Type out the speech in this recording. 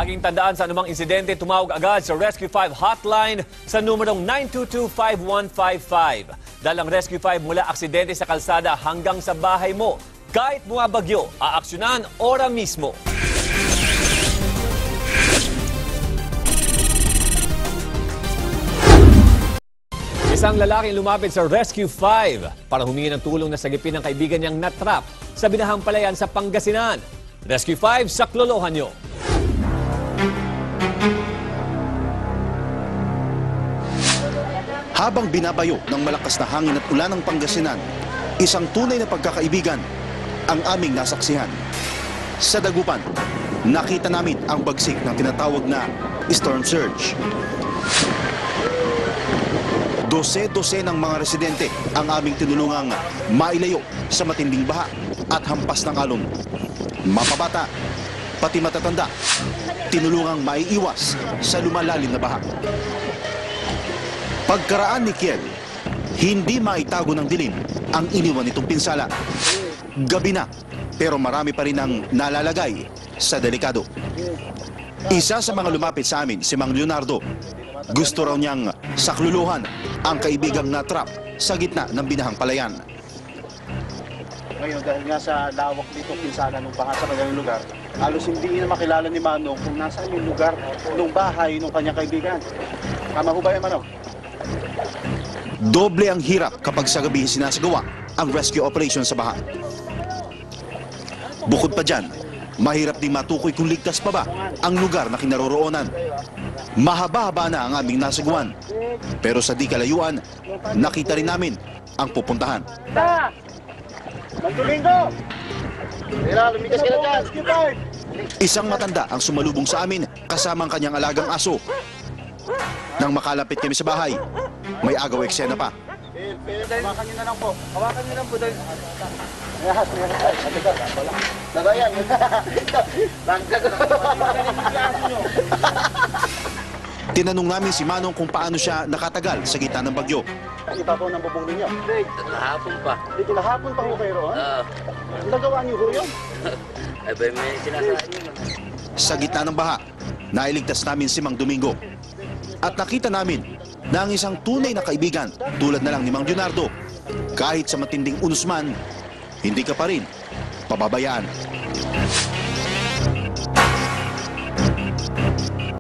Laging tandaan sa anumang insidente, tumawag agad sa Rescue 5 hotline sa numerong 922-5155. Dahil ang Rescue 5 mula aksidente sa kalsada hanggang sa bahay mo. Kahit bumabagyo, aaksyonan ora mismo. Isang lalaking lumapit sa Rescue 5 para humingi ng tulong na sagipin ng kaibigan niyang natrap sa binahang palayan sa Pangasinan. Rescue 5, saklolohan niyo. Habang binabayo ng malakas na hangin at ulan ng Pangasinan, isang tunay na pagkakaibigan ang aming nasaksihan. Sa Dagupan, nakita namin ang bagsik ng tinatawag na storm surge. Dose-dose ng mga residente ang aming tinulungang mailayo sa matinding baha at hampas ng alon. Mapabata, pati matatanda, tinulungang maiiwas sa lumalalim na baha. Pagkaraan ni Kiel, hindi maitago ng dilim ang iniwan nitong pinsala. Gabi na, pero marami pa rin ang nalalagay sa delikado. Isa sa mga lumapit sa amin, si Mang Leonardo. Gusto raw niyang sakluluhan ang kaibigang natrap sa gitna ng binahang palayan. Ngayon, dahil nga sa lawak nitong pinsala ng baha sa kanyang lugar, halos hindi na makilala ni Manong kung nasaan yung lugar ng bahay ng kanyang kaibigan. Tama ho ba yan, Manong? Doble ang hirap kapag sa gabi sinasagawa ang rescue operation sa baha. Bukod pa dyan, mahirap din matukoy kung ligtas pa ba ang lugar na kinaroroonan. Mahaba-haba na ang aming nasagawan. Pero sa di kalayuan, nakita rin namin ang pupuntahan. Magdomingo! Tira, lumigas ka na dyan! Isang matanda ang sumalubong sa amin kasama ang kanyang alagang aso. Nang makalapit kami sa bahay, may agaw eksena pa. Hawakan nyo na lang po. Hawakan nyo lang po dahil. Yes, nagayan. Tinanong namin si Manong kung paano siya nakatagal sa gitna ng bagyo. Iba po ng bubong ninyo. Kahapon pa. Dito lahapon pa ho kayo roon? Nagawa niyo ho yun? Ay ba may sinasabi nyo? Sa gitna ng baha, nailigtas namin si Mang Domingo. At nakita namin na ang isang tunay na kaibigan tulad na lang ni Mang Leonardo, kahit sa matinding unos man, hindi ka pa rin pababayaan.